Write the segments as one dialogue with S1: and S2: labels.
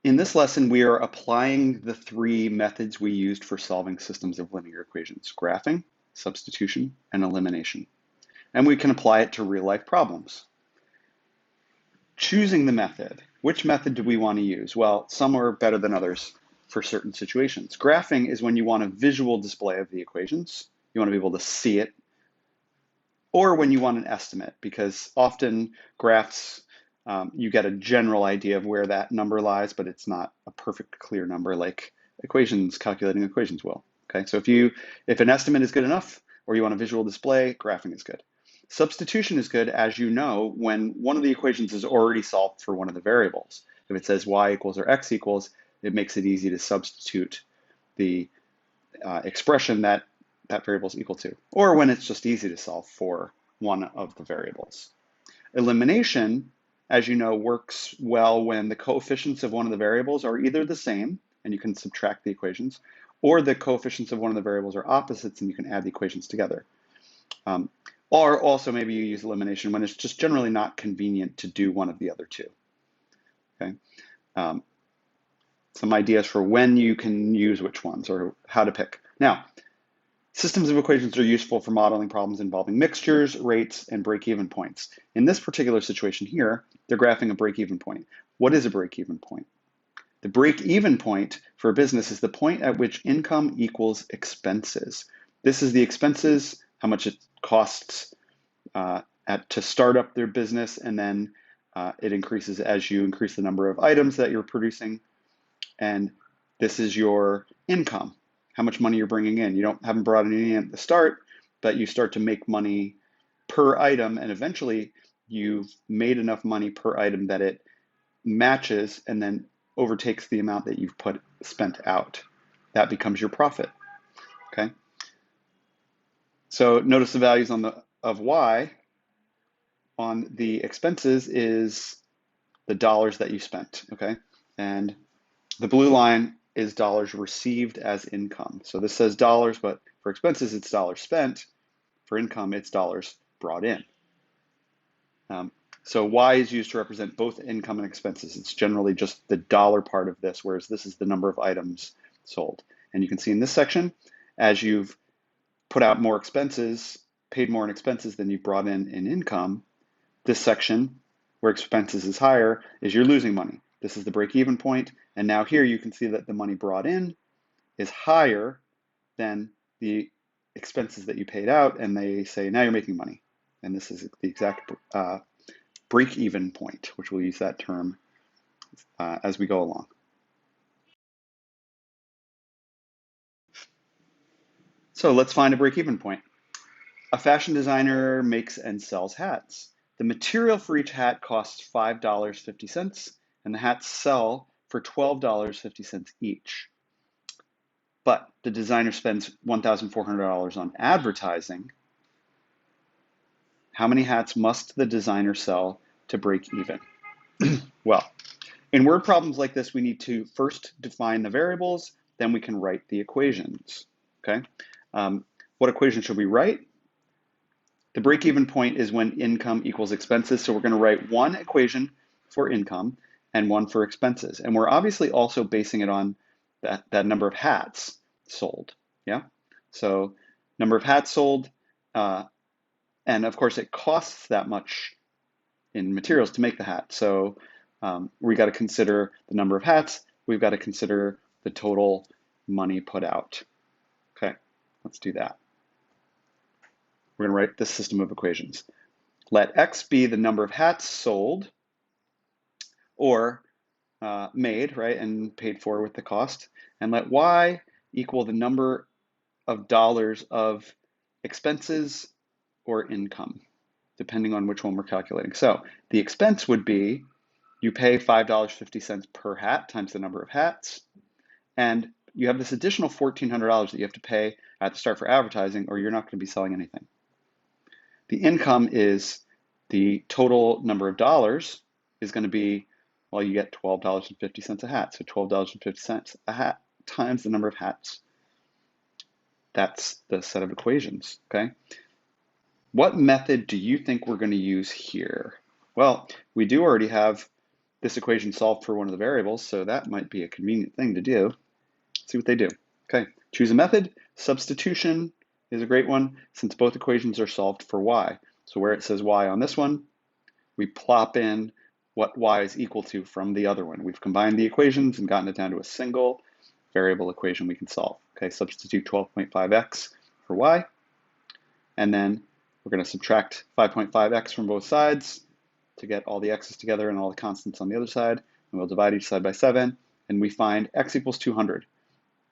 S1: In this lesson, we are applying the three methods we used for solving systems of linear equations: graphing, substitution, and elimination. And we can apply it to real-life problems. Choosing the method. Which method do we want to use? Well, some are better than others for certain situations. Graphing is when you want a visual display of the equations. You want to be able to see it. Or when you want an estimate, because often graphs, you get a general idea of where that number lies, but it's not a perfect, clear number like calculating equations will. Okay, so if an estimate is good enough, or you want a visual display, graphing is good. Substitution is good, as you know, when one of the equations is already solved for one of the variables. If it says y equals or x equals, it makes it easy to substitute the expression that variable is equal to, or when it's just easy to solve for one of the variables. Elimination, as you know, works well when the coefficients of one of the variables are either the same, and you can subtract the equations, or the coefficients of one of the variables are opposites, and you can add the equations together. Or also maybe you use elimination when it's just generally not convenient to do one of the other two. Okay. Some ideas for when you can use which ones or how to pick. Now, systems of equations are useful for modeling problems involving mixtures, rates, and break-even points. In this particular situation here, they're graphing a break-even point. What is a break-even point? The break-even point for a business is the point at which income equals expenses. This is the expenses, how much it costs to start up their business, and then it increases as you increase the number of items that you're producing. And this is your income, how much money you're bringing in. You haven't brought any in at the start, but you start to make money per item, and eventually you've made enough money per item that it matches and then overtakes the amount that you've spent out. That becomes your profit. Okay. So notice the values of y on the expenses is the dollars that you spent. Okay, and the blue line is dollars received as income. So this says dollars, but for expenses, it's dollars spent. For income, it's dollars brought in. So Y is used to represent both income and expenses. It's generally just the dollar part of this, whereas this is the number of items sold. And you can see in this section, as you've put out more expenses, paid more in expenses than you brought in income, this section where expenses is higher is you're losing money. This is the break-even point, and now here you can see that the money brought in is higher than the expenses that you paid out, and they say now you're making money. And this is the exact break-even point, which we'll use that term as we go along. So let's find a break-even point. A fashion designer makes and sells hats. The material for each hat costs $5.50, and the hats sell for $12.50 each. But the designer spends $1,400 on advertising. How many hats must the designer sell to break even? Well, in word problems like this, we need to first define the variables, then we can write the equations. Okay. What equation should we write? The break-even point is when income equals expenses. So we're going to write one equation for income and one for expenses. And we're obviously also basing it on that number of hats sold. Yeah. So number of hats sold, and of course it costs that much in materials to make the hat. So we got to consider the number of hats. We've got to consider the total money put out. Okay, let's do that. We're going to write this system of equations. Let X be the number of hats sold or made, right, and paid for with the cost. And let Y equal the number of dollars of expenses or income, depending on which one we're calculating. So the expense would be you pay $5.50 per hat times the number of hats, and you have this additional $1,400 that you have to pay at the start for advertising, or you're not going to be selling anything. The income is the total number of dollars is going to be, well, you get $12.50 a hat. So $12.50 a hat times the number of hats. That's the set of equations, okay? What method do you think we're going to use here? Well, we do already have this equation solved for one of the variables, so that might be a convenient thing to do. Let's see what they do. Okay, choose a method. Substitution is a great one since both equations are solved for y. So where it says y on this one, we plop in what y is equal to from the other one. We've combined the equations and gotten it down to a single variable equation we can solve. Okay, substitute 12.5x for y, and then we're going to subtract 5.5x from both sides to get all the x's together and all the constants on the other side, and we'll divide each side by 7, and we find x equals 200.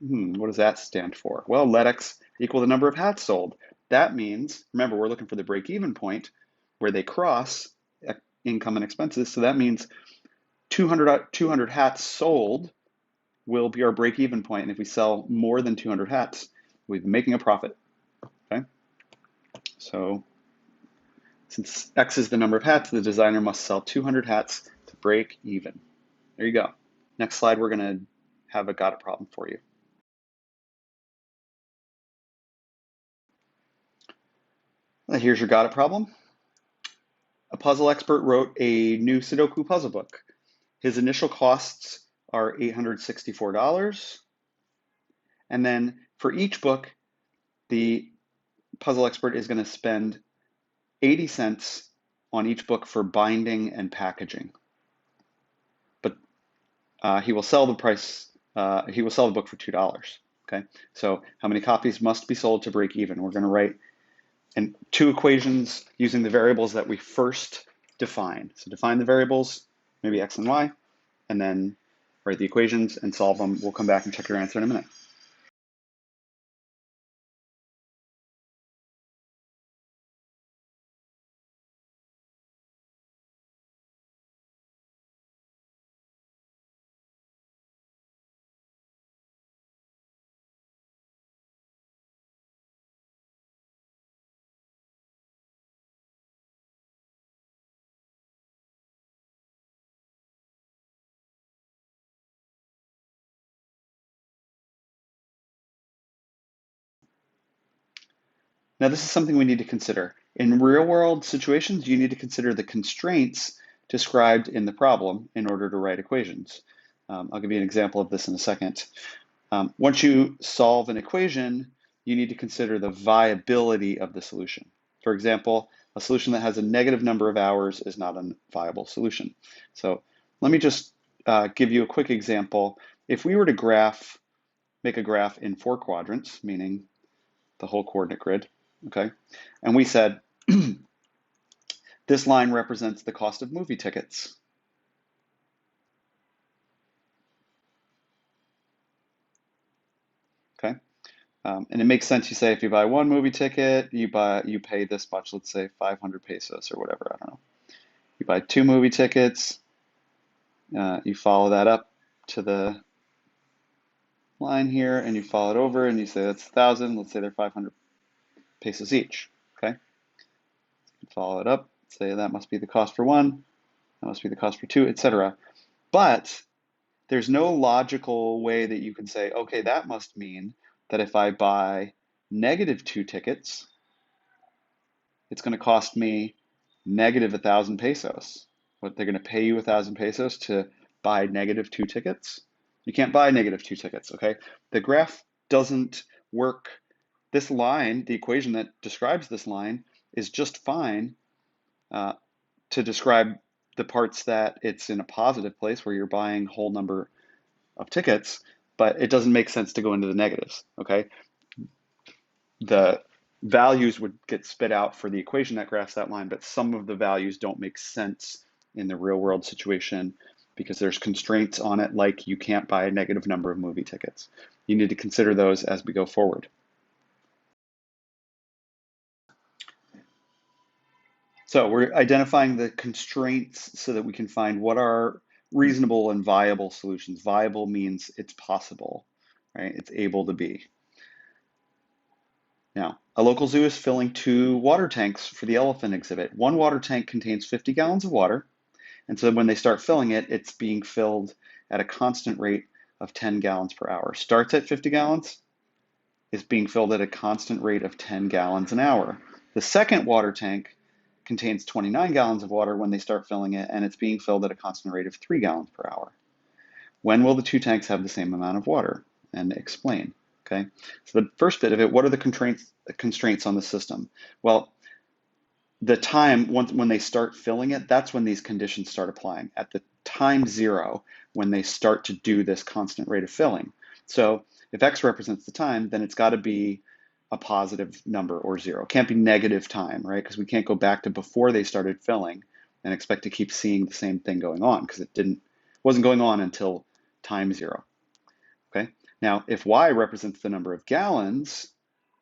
S1: What does that stand for? Well, let x equal the number of hats sold. That means, remember, we're looking for the break-even point where they cross income and expenses, so that means 200 hats sold will be our break-even point, and if we sell more than 200 hats, we'll be making a profit, okay? So since x is the number of hats, the designer must sell 200 hats to break even. There you go. Next slide, we're going to have a got it problem for you. Here's your got it problem. A puzzle expert wrote a new Sudoku puzzle book. His initial costs are $864. And then for each book, the puzzle expert is going to spend 80 cents on each book for binding and packaging. But he will sell the book for $2. Okay, so how many copies must be sold to break even? We're going to write in two equations using the variables that we first define. So define the variables, maybe x and y, and then write the equations and solve them. We'll come back and check your answer in a minute. Now, this is something we need to consider. In real-world situations, you need to consider the constraints described in the problem in order to write equations. I'll give you an example of this in a second. Once you solve an equation, you need to consider the viability of the solution. For example, a solution that has a negative number of hours is not a viable solution. So let me just give you a quick example. If we were to make a graph in 4 quadrants, meaning the whole coordinate grid, okay? And we said, this line represents the cost of movie tickets. Okay, and it makes sense. You say if you buy one movie ticket, you pay this much, let's say 500 pesos or whatever, I don't know. You buy 2 movie tickets, you follow that up to the line here, and you follow it over, and you say that's 1,000, let's say they're 500 pesos each, okay? You follow it up, say that must be the cost for 1, that must be the cost for 2, etc. But there's no logical way that you can say, okay, that must mean that if I buy -2 tickets, it's going to cost me -1,000 pesos. What, they're going to pay you 1,000 pesos to buy -2 tickets? You can't buy -2 tickets, okay? The graph doesn't work. This line, the equation that describes this line, is just fine to describe the parts that it's in a positive place where you're buying whole number of tickets, but it doesn't make sense to go into the negatives, okay? The values would get spit out for the equation that graphs that line, but some of the values don't make sense in the real world situation because there's constraints on it, like you can't buy a negative number of movie tickets. You need to consider those as we go forward. So we're identifying the constraints so that we can find what are reasonable and viable solutions. Viable means it's possible, right? It's able to be. Now, a local zoo is filling 2 water tanks for the elephant exhibit. One water tank contains 50 gallons of water, and so when they start filling it, it's being filled at a constant rate of 10 gallons per hour. Starts at 50 gallons, is being filled at a constant rate of 10 gallons an hour. The second water tank contains 29 gallons of water when they start filling it, and it's being filled at a constant rate of 3 gallons per hour. When will the two tanks have the same amount of water? And explain. Okay, so the first bit of it, what are the constraints on the system? Well, the time, when they start filling it, that's when these conditions start applying. At the time zero, when they start to do this constant rate of filling. So if x represents the time, then it's got to be a positive number or zero. It can't be negative time, right? Because we can't go back to before they started filling and expect to keep seeing the same thing going on, because it wasn't going on until time zero. Okay. Now, if y represents the number of gallons,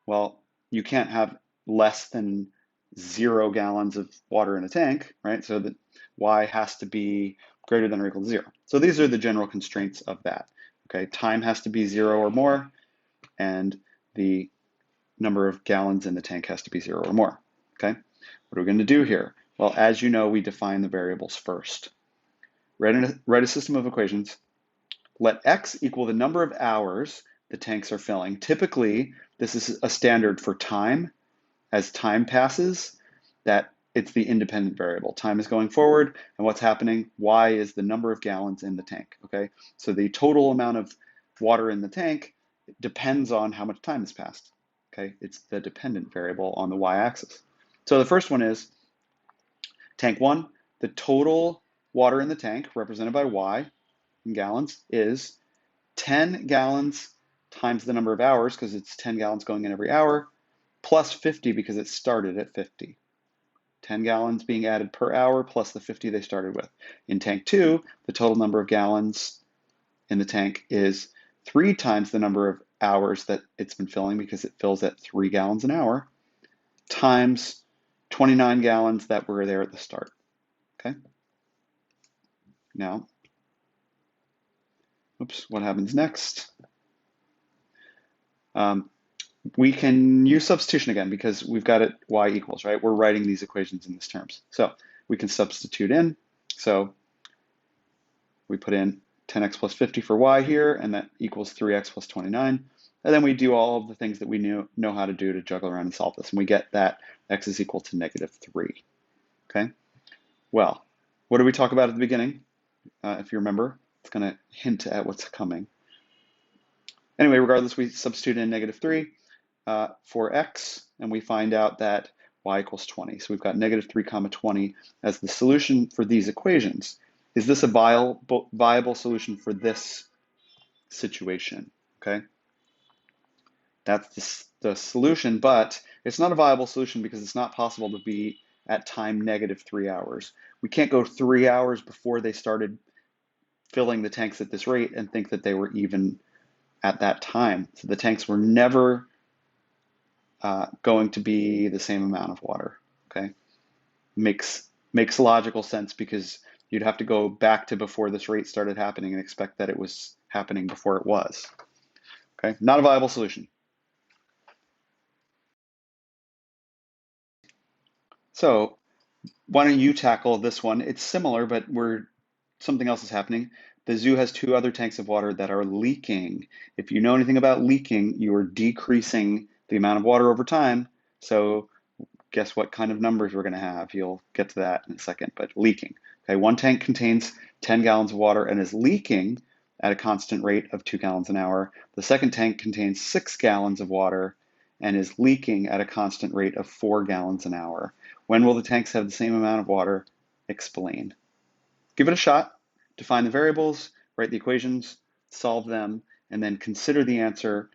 S1: well, you can't have less than 0 gallons of water in a tank, right? So that y has to be greater than or equal to 0. So these are the general constraints of that. Okay, time has to be 0 or more, and the number of gallons in the tank has to be 0 or more. Okay, what are we going to do here? Well, as you know, we define the variables first. Write a system of equations. Let x equal the number of hours the tanks are filling. Typically, this is a standard for time. As time passes, that it's the independent variable. Time is going forward, and what's happening? Y is the number of gallons in the tank, okay? So the total amount of water in the tank depends on how much time has passed, okay? It's the dependent variable on the y-axis. So the first one is tank 1, the total water in the tank, represented by y in gallons, is 10 gallons times the number of hours, because it's 10 gallons going in every hour, plus 50 because it started at 50. 10 gallons being added per hour plus the 50 they started with. In tank 2, the total number of gallons in the tank is 3 times the number of hours that it's been filling, because it fills at 3 gallons an hour, times 29 gallons that were there at the start. Okay? Now, what happens next? We can use substitution again, because we've got it y equals, right? We're writing these equations in these terms. So we can substitute in. So we put in 10x plus 50 for y here, and that equals 3x plus 29. And then we do all of the things that we know how to do to juggle around and solve this. And we get that x is equal to -3. Okay? Well, what did we talk about at the beginning? If you remember, it's going to hint at what's coming. Anyway, regardless, we substitute in -3 for x, and we find out that y equals 20. So we've got -3 comma 20 as the solution for these equations. Is this a viable solution for this situation? Okay, that's the solution, but it's not a viable solution because it's not possible to be at time -3 hours. We can't go 3 hours before they started filling the tanks at this rate and think that they were even at that time. So the tanks were never going to be the same amount of water. Okay, makes logical sense, because you'd have to go back to before this rate started happening and expect that it was happening before it was. Okay, not a viable solution. So why don't you tackle this one? It's similar, but something else is happening. The zoo has 2 other tanks of water that are leaking. If you know anything about leaking, you are decreasing the amount of water over time. So guess what kind of numbers we're going to have? You'll get to that in a second, but leaking. Okay, one tank contains 10 gallons of water and is leaking at a constant rate of 2 gallons an hour. The second tank contains 6 gallons of water and is leaking at a constant rate of 4 gallons an hour. When will the tanks have the same amount of water? Explain. Give it a shot. Define the variables, write the equations, solve them, and then consider the answer,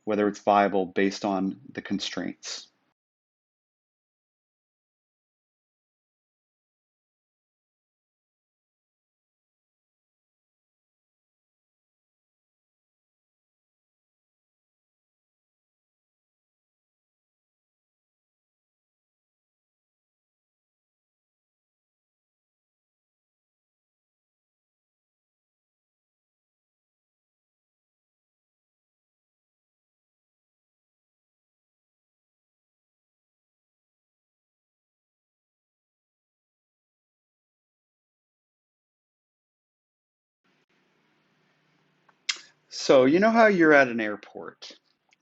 S1: whether it's viable based on the constraints. So you know how you're at an airport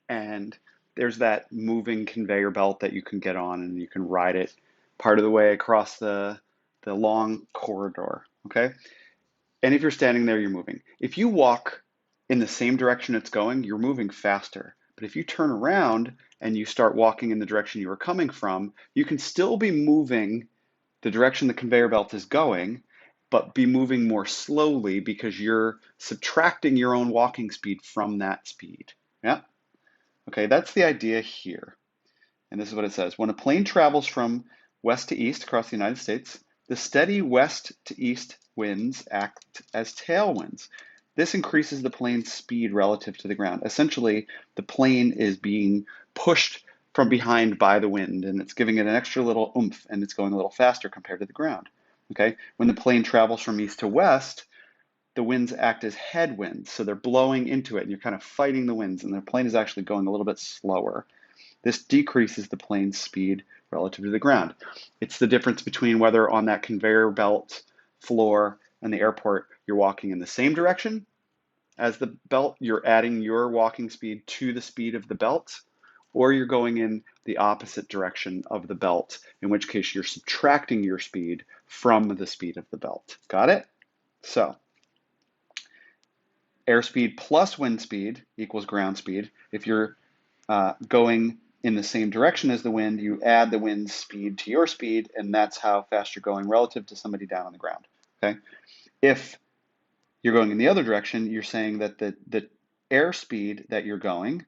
S1: and there's that moving conveyor belt that you can get on and you can ride it part of the way across the long corridor, okay? And if you're standing there, you're moving. If you walk in the same direction it's going, you're moving faster. But if you turn around and you start walking in the direction you were coming from, you can still be moving the direction the conveyor belt is going, but be moving more slowly because you're subtracting your own walking speed from that speed. Yeah? Okay, that's the idea here. And this is what it says. When a plane travels from west to east across the United States, the steady west to east winds act as tailwinds. This increases the plane's speed relative to the ground. Essentially, the plane is being pushed from behind by the wind, and it's giving it an extra little oomph, and it's going a little faster compared to the ground. Okay? When the plane travels from east to west, the winds act as headwinds, so they're blowing into it, and you're kind of fighting the winds, and the plane is actually going a little bit slower. This decreases the plane's speed relative to the ground. It's the difference between whether on that conveyor belt floor and the airport you're walking in the same direction as the belt, you're adding your walking speed to the speed of the belt, or you're going in the opposite direction of the belt, in which case you're subtracting your speed from the speed of the belt. Got it? So, airspeed plus wind speed equals ground speed. If you're going in the same direction as the wind, you add the wind's speed to your speed, and that's how fast you're going relative to somebody down on the ground. Okay? If you're going in the other direction, you're saying that the airspeed that you're going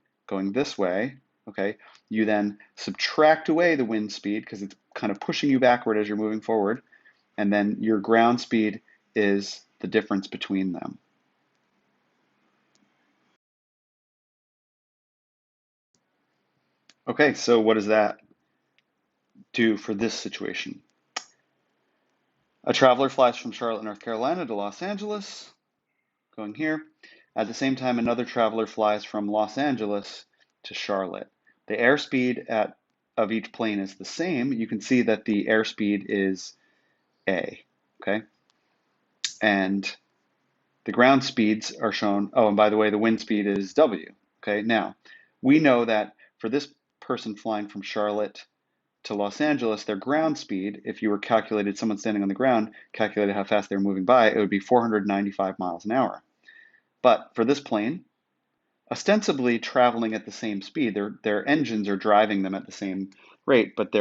S1: this way, okay, you then subtract away the wind speed because it's kind of pushing you backward as you're moving forward, and then your ground speed is the difference between them. Okay, so what does that do for this situation? A traveler flies from Charlotte, North Carolina to Los Angeles, going here. At the same time, another traveler flies from Los Angeles to Charlotte. The airspeed of each plane is the same. You can see that the airspeed is A, okay? And the ground speeds are shown. Oh, and by the way, the wind speed is W, okay? Now, we know that for this person flying from Charlotte to Los Angeles, their ground speed, if you were calculated someone standing on the ground, calculated how fast they were moving by, it would be 495 miles an hour. But for this plane, ostensibly traveling at the same speed, their engines are driving them at the same rate, but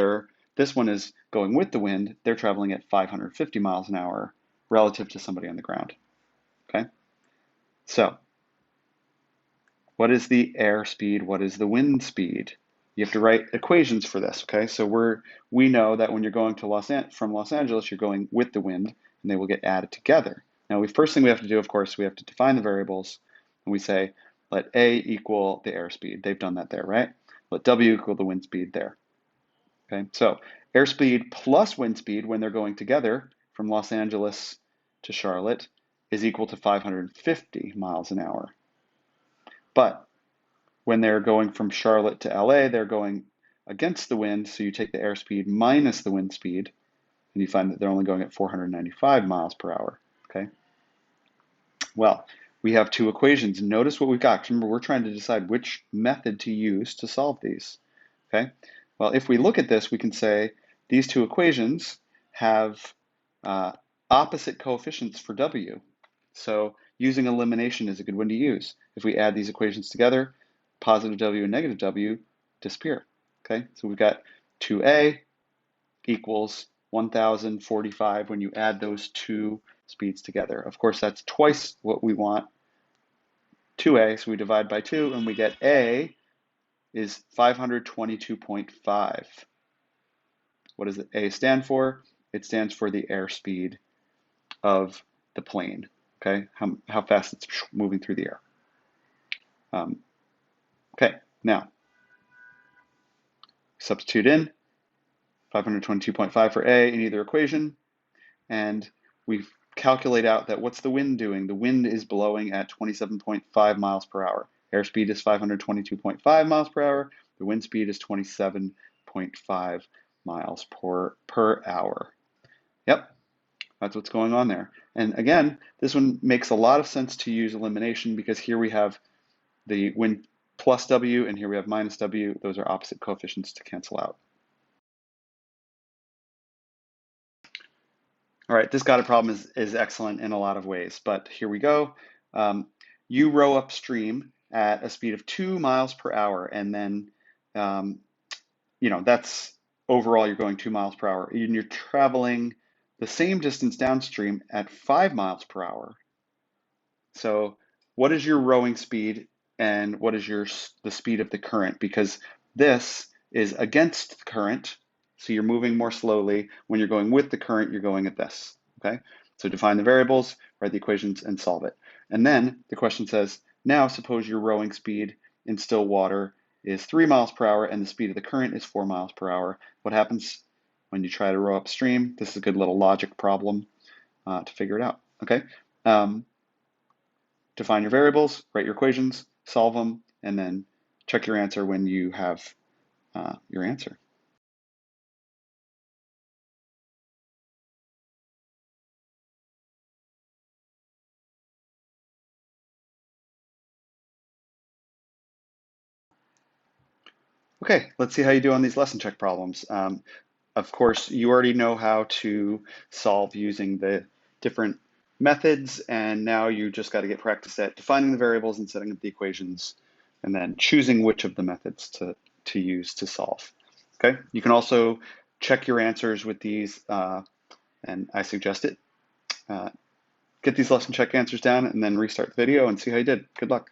S1: this one is going with the wind. They're traveling at 550 miles an hour relative to somebody on the ground. Okay? So, what is the airspeed? What is the wind speed? You have to write equations for this, okay? So we know that when you're going to from Los Angeles, you're going with the wind, and they will get added together. Now, first thing we have to do, of course, we have to define the variables, and we say, let A equal the airspeed. They've done that there, right? Let W equal the wind speed there, okay? So airspeed plus wind speed when they're going together from Los Angeles to Charlotte is equal to 550 miles an hour. But when they're going from Charlotte to LA, they're going against the wind, so you take the airspeed minus the wind speed, and you find that they're only going at 495 miles per hour, okay? Well, we have two equations. Notice what we've got. Remember, we're trying to decide which method to use to solve these, okay? Well, if we look at this, we can say these two equations have opposite coefficients for W. So using elimination is a good one to use. If we add these equations together, positive W and negative W disappear. Okay, so we've got 2A equals 1,045 when you add those two speeds together. Of course, that's twice what we want, 2A, so we divide by 2, and we get A is 522.5. What does A stand for? It stands for the airspeed of the plane, okay? How fast it's moving through the air. Okay, now, substitute in 522.5 for A in either equation, and we calculate out that what's the wind doing? The wind is blowing at 27.5 miles per hour. Airspeed is 522.5 miles per hour. The wind speed is 27.5 miles per hour. Yep, that's what's going on there. And again, this one makes a lot of sense to use elimination because here we have the wind plus W and here we have minus W. Those are opposite coefficients to cancel out. All right, this got a problem is excellent in a lot of ways, but here we go. You row upstream at a speed of 2 miles per hour, and then, um, that's overall you're going 2 miles per hour, and you're traveling the same distance downstream at 5 miles per hour. So what is your rowing speed and what is the speed of the current? Because this is against the current, so you're moving more slowly. When you're going with the current, you're going at this, okay? So define the variables, write the equations, and solve it. And then the question says, now suppose your rowing speed in still water is 3 miles per hour and the speed of the current is 4 miles per hour. What happens when you try to row upstream? This is a good little logic problem to figure it out, okay? Define your variables, write your equations, solve them, and then check your answer when you have your answer. Okay, let's see how you do on these lesson check problems. Of course, you already know how to solve using the different methods, and now you just got to get practice at defining the variables and setting up the equations, and then choosing which of the methods to use to solve. Okay, you can also check your answers with these, and I suggest it. Get these lesson check answers down and then restart the video and see how you did. Good luck.